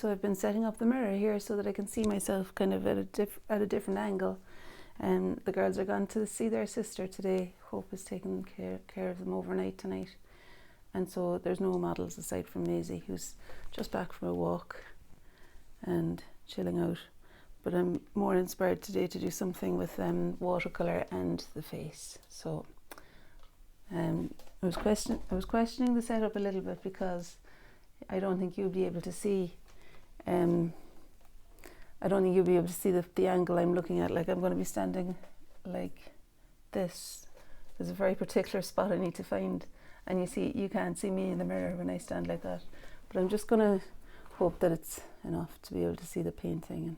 so I've been setting up the mirror here so that I can see myself kind of at a different angle. And the girls are gone to see their sister today. Hope is taking care of them overnight tonight. And so there's no models aside from Maisie, who's just back from a walk and chilling out. But I'm more inspired today to do something with watercolour and the face. So I was questioning the setup a little bit because I don't think you'll be able to see the angle I'm looking at. Like, I'm going to be standing like this. There's a very particular spot I need to find, and you can't see me in the mirror when I stand like that. But I'm just going to hope that it's enough to be able to see the painting.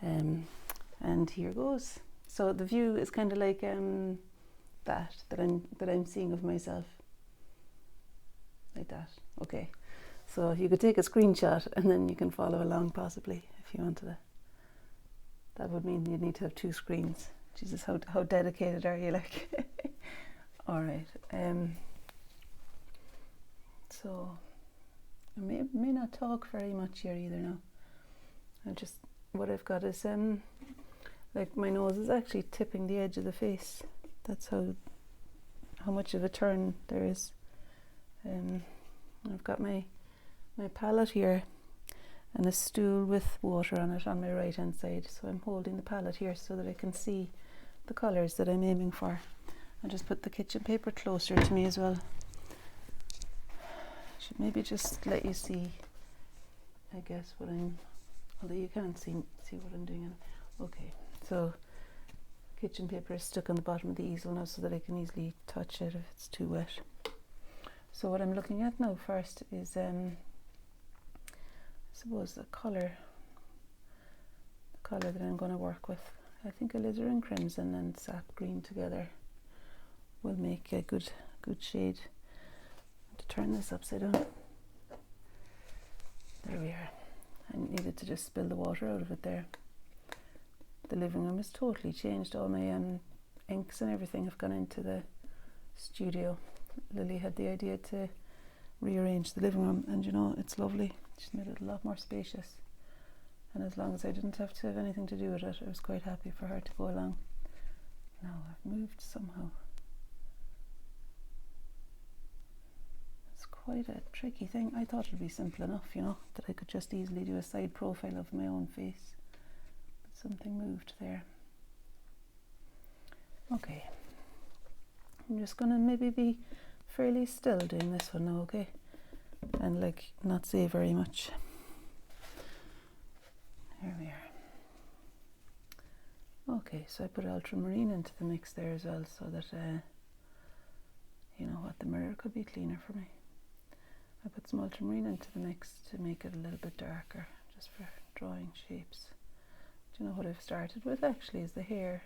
And here goes. So the view is kind of like that I'm seeing of myself, like that. Okay. So you could take a screenshot and then you can follow along possibly if you wanted to. That would mean you'd need to have 2 screens. Jesus, how dedicated are you, like? All right. So I may not talk very much here either now. What I've got is like my nose is actually tipping the edge of the face. That's how much of a turn there is. I've got my palette here and a stool with water on it on my right hand side, so I'm holding the palette here so that I can see the colours that I'm aiming for. I'll just put the kitchen paper closer to me as well. Should maybe just let you see, I guess, although you can't see what I'm doing. Okay, so kitchen paper is stuck on the bottom of the easel now so that I can easily touch it if it's too wet. So what I'm looking at now first is I suppose the colour that I'm going to work with. I think alizarin crimson and sap green together will make a good shade. To turn this upside down. There we are. I needed to just spill the water out of it there. The living room has totally changed. All my inks and everything have gone into the studio. Lily had the idea to rearrange the living room, and it's lovely. She's made it a lot more spacious, and as long as I didn't have to have anything to do with it, I was quite happy for her to go along. Now I've moved somehow. It's quite a tricky thing. I thought it would be simple enough, that I could just easily do a side profile of my own face, but something moved there. Okay, I'm just gonna maybe be fairly still doing this one now, okay? And not say very much. Here we are. Okay, so I put ultramarine into the mix there as well, so that the mirror could be cleaner for me. I put some ultramarine into the mix to make it a little bit darker, just for drawing shapes. Do you know what I've started with actually is the hair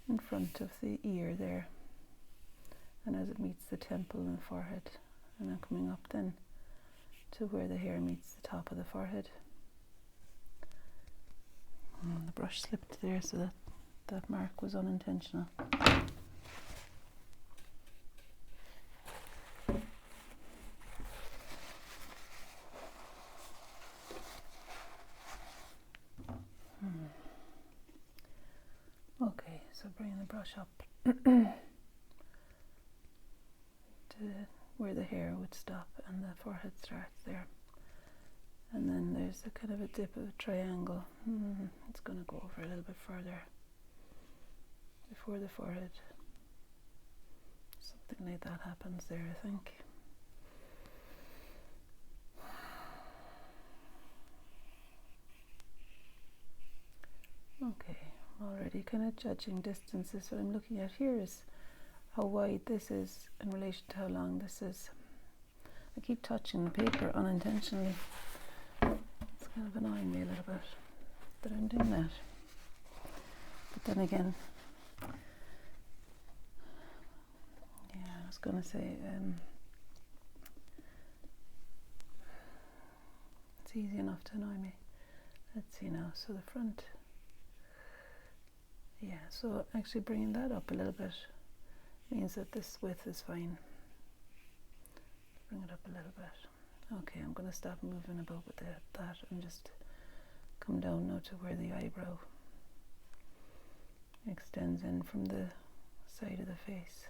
in front of the ear there, and as it meets the temple and forehead, and I'm coming up then to where the hair meets the top of the forehead. The brush slipped there, so that mark was unintentional. Okay, so bringing the brush up to where the hair would stop and the forehead starts there. And then there's a kind of a dip of a triangle. It's going to go over a little bit further before the forehead. Something like that happens there, I think. Okay, I'm already kind of judging distances. What I'm looking at here is how wide this is in relation to how long this is. I keep touching the paper unintentionally. It's kind of annoying me a little bit that I'm doing that. But then again, I was going to say, it's easy enough to annoy me. Let's see now, so the front, so actually bringing that up a little bit means that this width is fine. Bring it up a little bit. Okay, I'm going to stop moving about with that and just come down now to where the eyebrow extends in from the side of the face.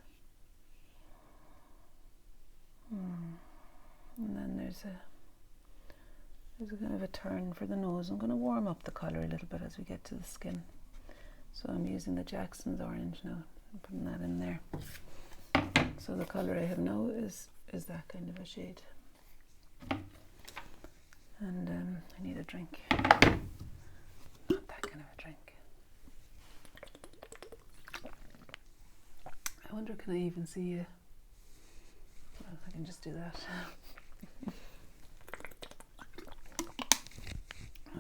And then there's a kind of a turn for the nose. I'm going to warm up the colour a little bit as we get to the skin. So I'm using the Jackson's orange now. I'm putting that in there. So the colour I have now is that kind of a shade. And I need a drink. Not that kind of a drink. I wonder, can I even see you? Well, I can just do that.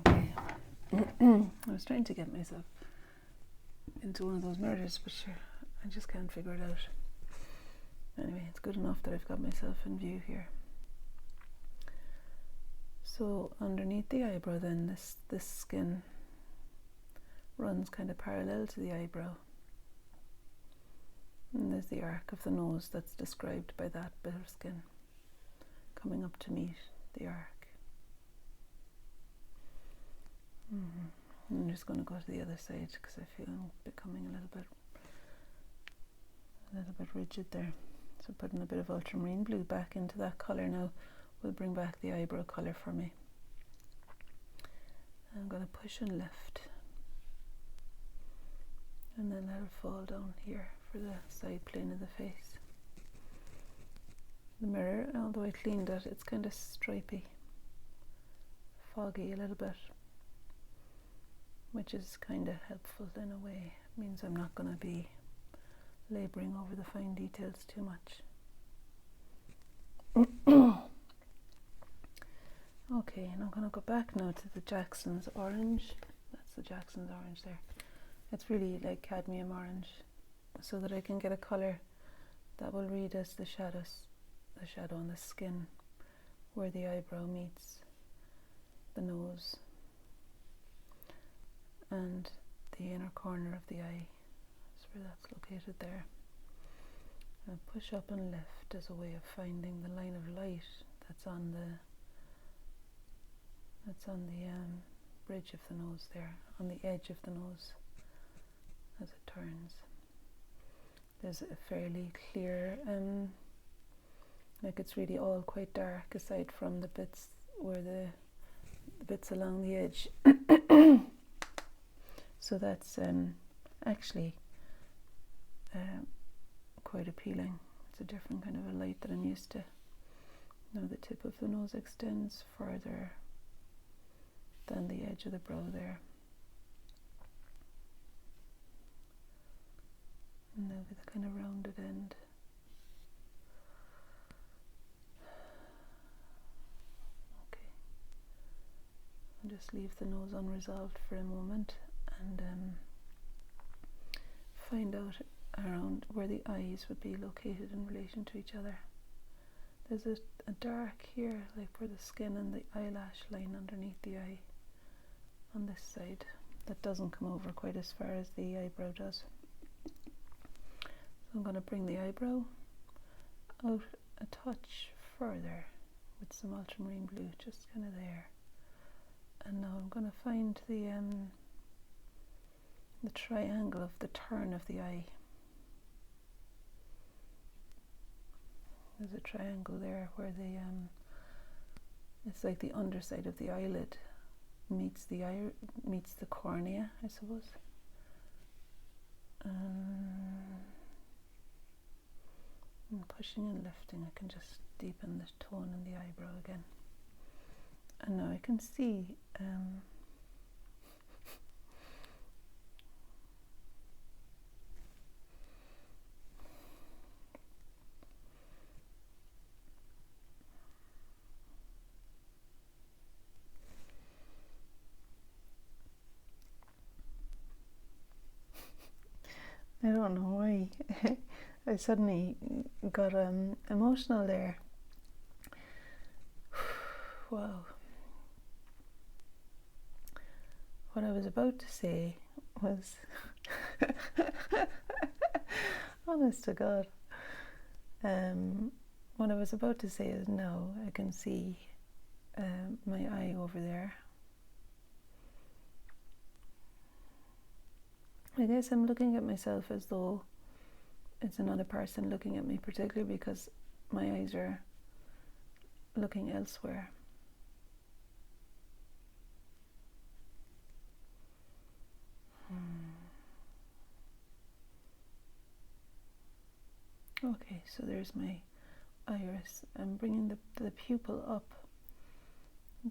Okay. I was trying to get myself into one of those mirrors, but sure, I just can't figure it out. Anyway, it's good enough that I've got myself in view here. So underneath the eyebrow then, this skin runs kind of parallel to the eyebrow. And there's the arc of the nose that's described by that bit of skin coming up to meet the arc. I'm just going to go to the other side because I feel I'm becoming a little bit rigid there. So putting a bit of ultramarine blue back into that colour now will bring back the eyebrow colour for me. I'm going to push and lift, and then let it fall down here for the side plane of the face. The mirror, although I cleaned it, it's kind of stripy, foggy a little bit, which is kind of helpful in a way. It means I'm not going to be labouring over the fine details too much. Okay, and I'm going to go back now to the Jackson's orange. That's the Jackson's orange there. It's really like cadmium orange, so that I can get a colour that will read as the shadow on the skin where the eyebrow meets the nose and the inner corner of the eye. That's where that's located there. And push up and lift as a way of finding the line of light that's on the bridge of the nose there, on the edge of the nose as it turns. There's a fairly clear, like it's really all quite dark aside from the bits where the bits along the edge. So that's actually quite appealing. It's a different kind of a light that I'm used to. Now the tip of the nose extends further than the edge of the brow there. And now with a kind of rounded end. Okay. I'll just leave the nose unresolved for a moment and find out around where the eyes would be located in relation to each other. There's a dark here, like where the skin and the eyelash line underneath the eye on this side, that doesn't come over quite as far as the eyebrow does. So I'm going to bring the eyebrow out a touch further with some ultramarine blue, just kind of there. And now I'm going to find the triangle of the turn of the eye. There's a triangle there where the it's like the underside of the eyelid meets the cornea, I suppose. And pushing and lifting, I can just deepen the tone in the eyebrow again. And now I can see I don't know why I suddenly got emotional there. Wow. What I was about to say was honest to God, what I was about to say is now I can see my eye over there. I guess I'm looking at myself as though it's another person looking at me, particularly because my eyes are looking elsewhere. Okay, so there's my iris. I'm bringing the pupil up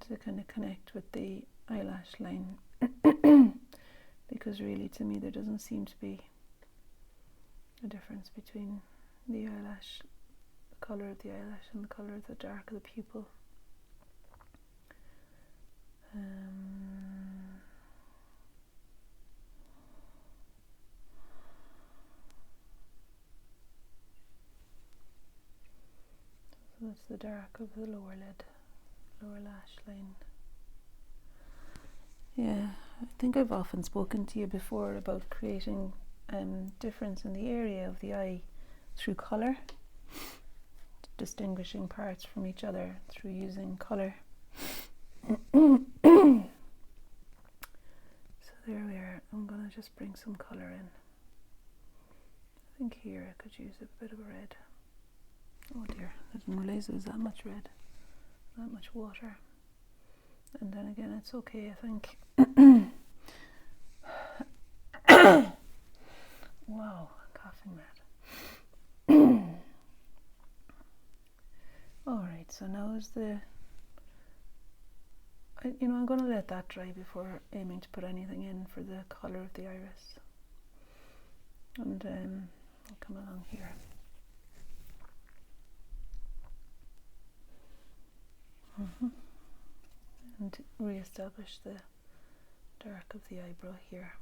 to kind of connect with the eyelash line because really to me there doesn't seem to be a difference between the eyelash, the colour of the eyelash and the colour of the dark of the pupil. So that's the dark of the lower lash line. Yeah, I think I've often spoken to you before about creating difference in the area of the eye through colour, distinguishing parts from each other through using colour. So there we are. I'm going to just bring some colour in. I think here I could use a bit of red. Oh dear, I didn't realise there was that much red, that much water. And then again, it's okay, I think. Wow, coughing mad. Alright, so now is I'm going to let that dry before aiming to put anything in for the colour of the iris. And I'll come along here. And re-establish the dark of the eyebrow here.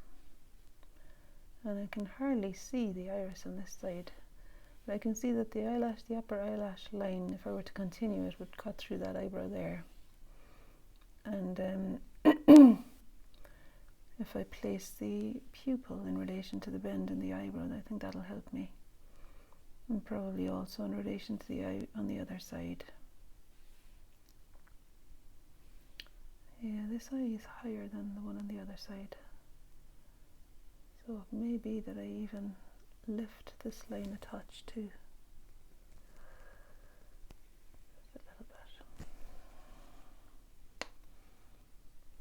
And I can hardly see the iris on this side, but I can see that the upper eyelash line, if I were to continue it, would cut through that eyebrow there. And if I place the pupil in relation to the bend in the eyebrow, I think that'll help me. And probably also in relation to the eye on the other side. Yeah, this eye is higher than the one on the other side. So it may be that I even lift this line a touch too. Just a little bit.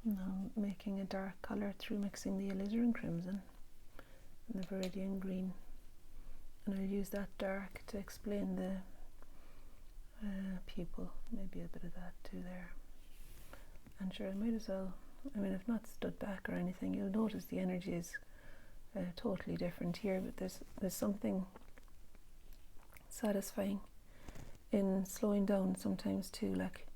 Now I'm making a dark colour through mixing the alizarin crimson and the viridian green. And I'll use that dark to explain the pupil. Maybe a bit of that too there. And sure, I might as well, I've not stood back or anything. You'll notice the energy is totally different here, but there's something satisfying in slowing down sometimes too, like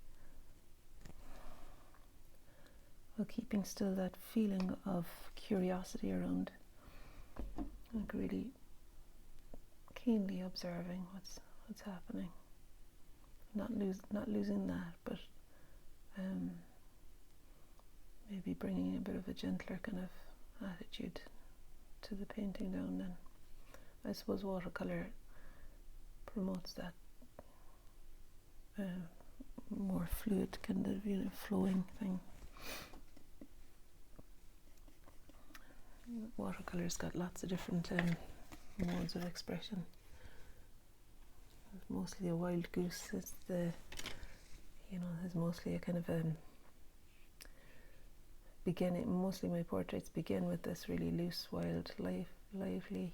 while keeping still that feeling of curiosity around, like really keenly observing what's happening, not losing that, but maybe bringing a bit of a gentler kind of attitude to the painting down. Then I suppose watercolor promotes that more fluid kind of flowing thing. Watercolor's got lots of different modes of expression. Mostly a wild goose is is mostly a kind of beginning. Mostly my portraits begin with this really loose, wild, lively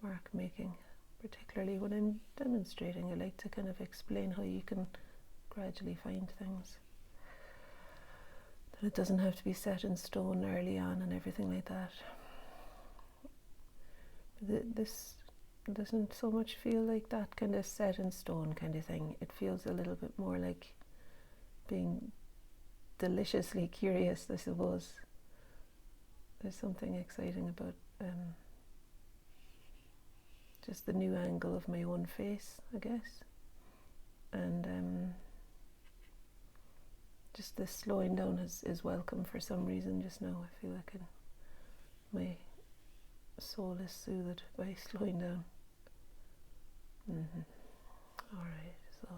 mark making. Particularly when I'm demonstrating, I like to kind of explain how you can gradually find things. That it doesn't have to be set in stone early on and everything like that. This doesn't so much feel like that kind of set in stone kind of thing. It feels a little bit more like being deliciously curious, I suppose. There's something exciting about just the new angle of my own face, I guess, and just this slowing down is welcome for some reason. Just now I feel like my soul is soothed by slowing down. Alright, so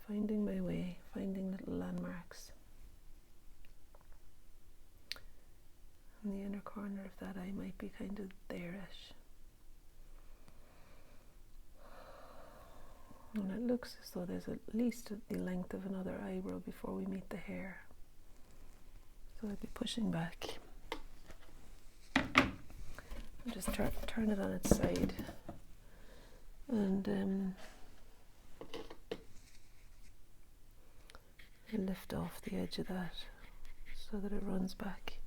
finding my way, finding little landmarks. In the inner corner of that eye might be kind of there-ish. And it looks as though there's at least the length of another eyebrow before we meet the hair. So I'd be pushing back. And just turn it on its side. And lift off the edge of that so that it runs back.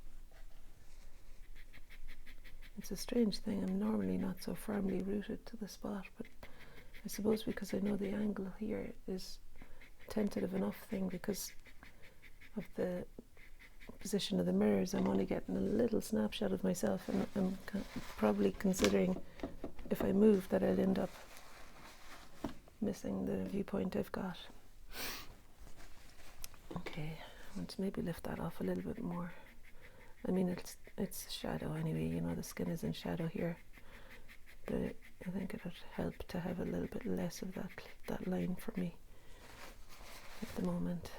It's a strange thing, I'm normally not so firmly rooted to the spot, but I suppose because I know the angle here is a tentative enough thing because of the position of the mirrors, I'm only getting a little snapshot of myself, and I'm probably considering if I move that I'll end up missing the viewpoint I've got. Okay, I want to maybe lift that off a little bit more. I mean, it's shadow anyway, you know, the skin is in shadow here, but I think it would help to have a little bit less of that line for me at the moment.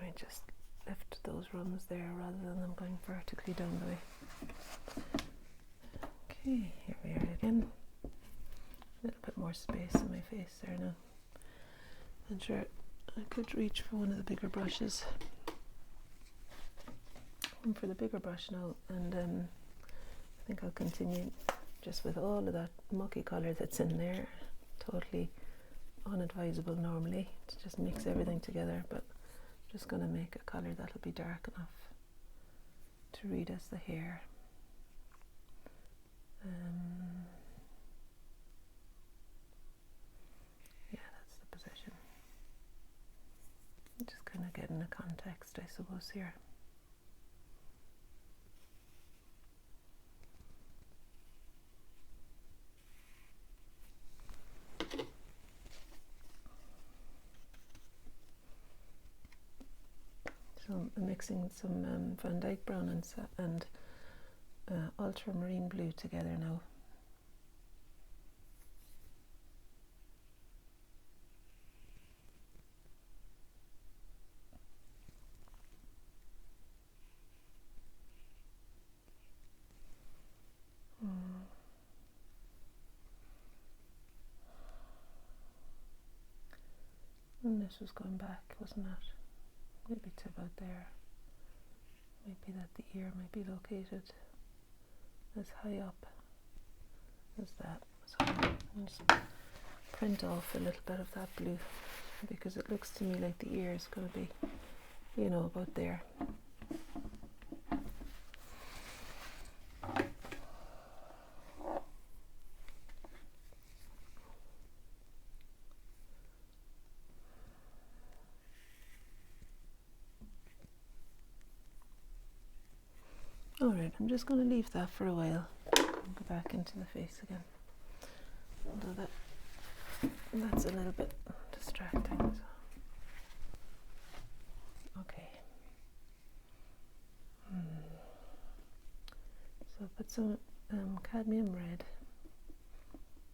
I just lift those rungs there rather than them going vertically down the way. Okay, here we are again. A little bit more space in my face there now. And sure, I could reach for one of the bigger brushes. And for the bigger brush now, and I think I'll continue just with all of that mucky colour that's in there. Totally unadvisable normally to just mix everything together, but I'm just going to make a colour that'll be dark enough to read as the hair. Yeah, that's the position. I'm just kind of getting a context, I suppose, here. So I'm mixing some Van Dyke brown and ultramarine blue together now. And this was going back, wasn't it? Maybe to about there. Maybe that the ear might be located as high up as that. So I'll just print off a little bit of that blue because it looks to me like the ear is going to be, you know, about there. Alright, I'm just going to leave that for a while and go back into the face again. Although that's a little bit distracting. So. Okay. So put some cadmium red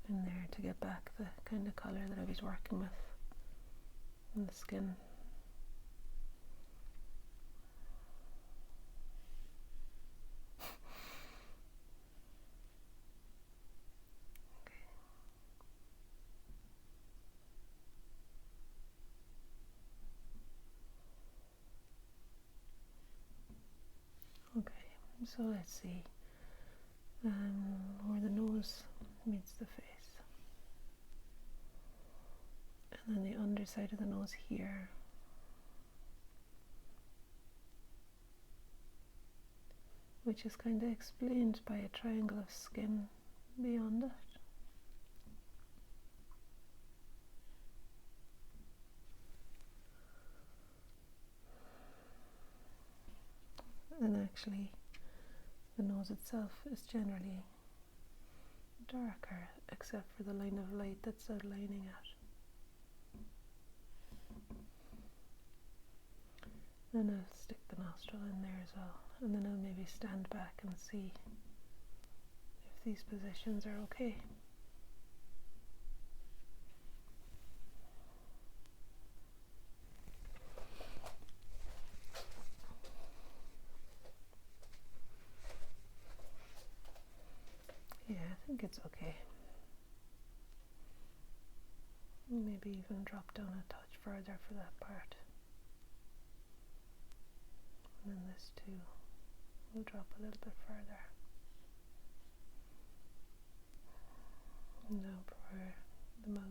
in there to get back the kind of colour that I was working with in the skin. So let's see where the nose meets the face, and then the underside of the nose here, which is kind of explained by a triangle of skin beyond it. And actually the nose itself is generally darker, except for the line of light that's outlining it. Then I'll stick the nostril in there as well, and then I'll maybe stand back and see if these positions are okay. think it's okay. Maybe even drop down a touch further for that part. And then this too. We'll drop a little bit further. And now for the mouth.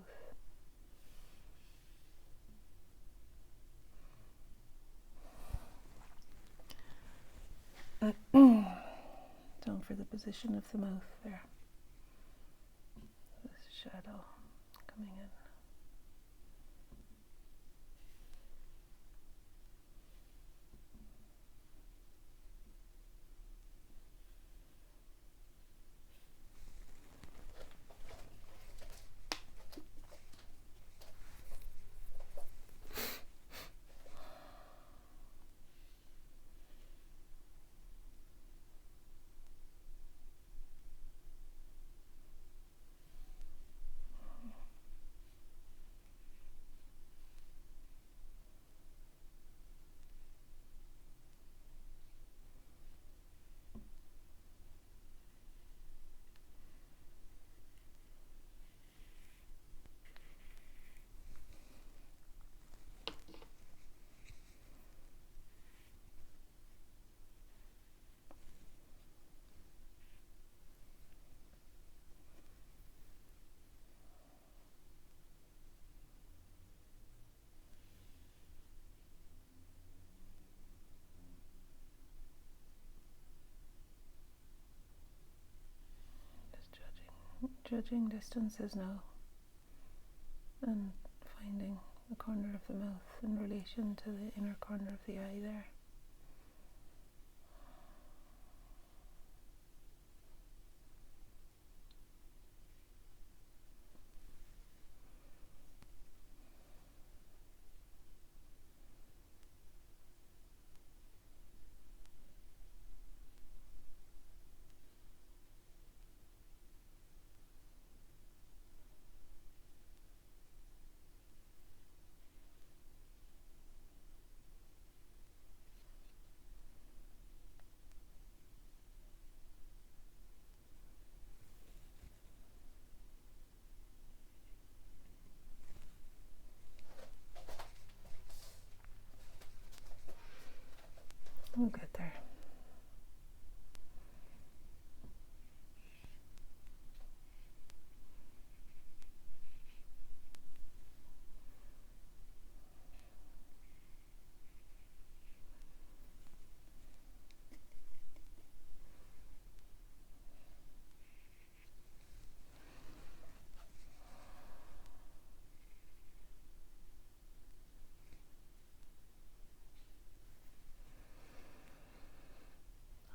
Down for the position of the mouth there. This shadow coming in. Judging distances now and finding the corner of the mouth in relation to the inner corner of the eye there. We'll get there.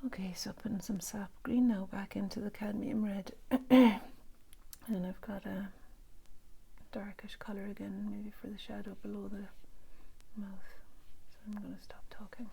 Okay, so putting some sap green now back into the cadmium red. And I've got a darkish colour again, maybe for the shadow below the mouth. So I'm going to stop talking.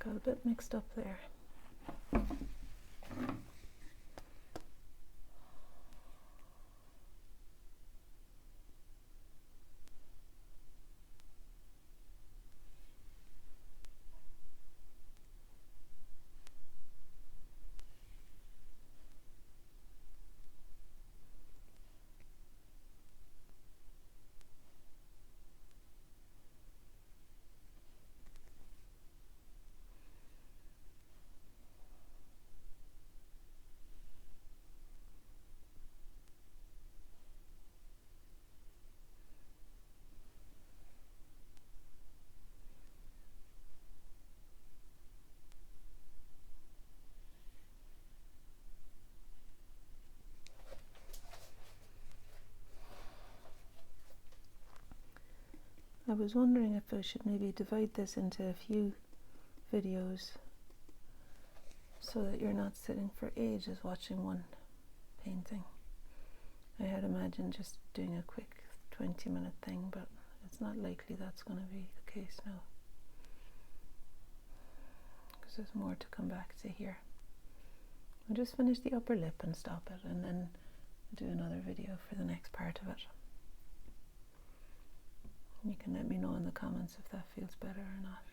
Got a bit mixed up there. I was wondering if I should maybe divide this into a few videos so that you're not sitting for ages watching one painting. I had imagined just doing a quick 20-minute thing, but it's not likely that's going to be the case now, because there's more to come back to here. I'll just finish the upper lip and stop it, and then do another video for the next part of it. You can let me know in the comments if that feels better or not.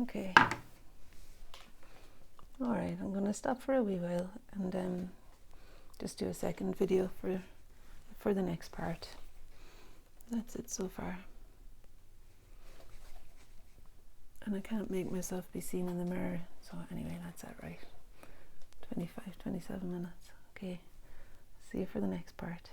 Okay. Alright, I'm going to stop for a wee while and just do a second video for the next part. That's it so far. And I can't make myself be seen in the mirror, so anyway, that's it, right? 25, 27 minutes. Okay, see you for the next part.